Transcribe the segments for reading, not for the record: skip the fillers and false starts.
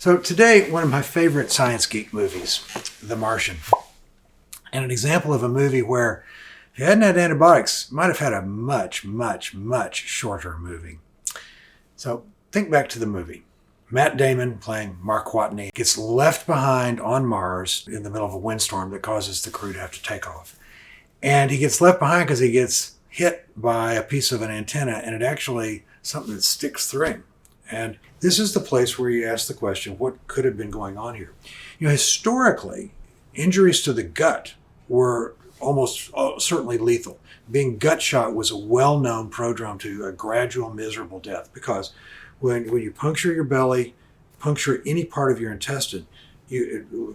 So today, one of my favorite science geek movies, The Martian. And an example of a movie where if you hadn't had antibiotics, you might have had a much, much, much shorter movie. So think back to the movie. Matt Damon, playing Mark Watney, gets left behind on Mars in the middle of a windstorm that causes the crew to have to take off. And he gets left behind because he gets hit by a piece of an antenna, and it actually something that sticks through him. And this is the place where you ask the question, what could have been going on here? Historically, injuries to the gut were almost certainly lethal. Being gut shot was a well-known prodrome to a gradual, miserable death, because when you puncture your belly, puncture any part of your intestine,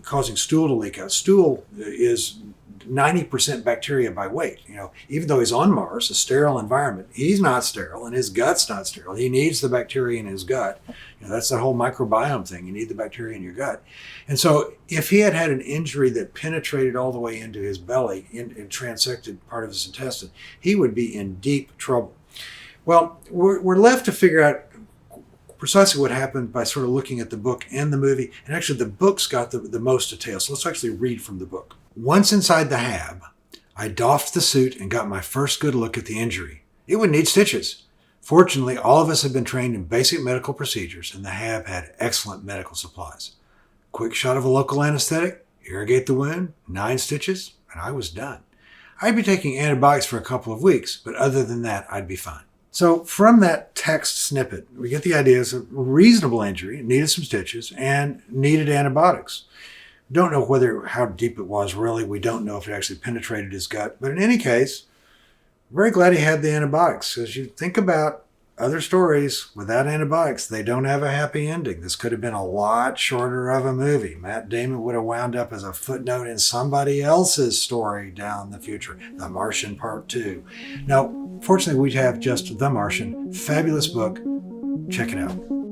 causing stool to leak out. Stool is 90% bacteria by weight. Even though he's on Mars, a sterile environment, he's not sterile and his gut's not sterile. He needs the bacteria in his gut. That's the whole microbiome thing. You need the bacteria in your gut. And so if he had had an injury that penetrated all the way into his belly and transected part of his intestine, he would be in deep trouble. Well, we're left to figure out precisely what happened by sort of looking at the book and the movie. And actually the book's got the most details. So let's actually read from the book. Once inside the hab, I doffed the suit and got my first good look at the injury. It would need stitches. Fortunately, all of us had been trained in basic medical procedures, and the hab had excellent medical supplies. Quick shot of a local anesthetic, irrigate the wound, 9 stitches, and I was done. I'd be taking antibiotics for a couple of weeks, but other than that, I'd be fine. So from that text snippet, we get the idea it's a reasonable injury, needed some stitches, and needed antibiotics. Don't know how deep it was really. We don't know if it actually penetrated his gut. But in any case, very glad he had the antibiotics. As you think about other stories without antibiotics, they don't have a happy ending. This could have been a lot shorter of a movie. Matt Damon would have wound up as a footnote in somebody else's story down the future. The Martian Part 2. Now, fortunately, we have just The Martian. Fabulous book. Check it out.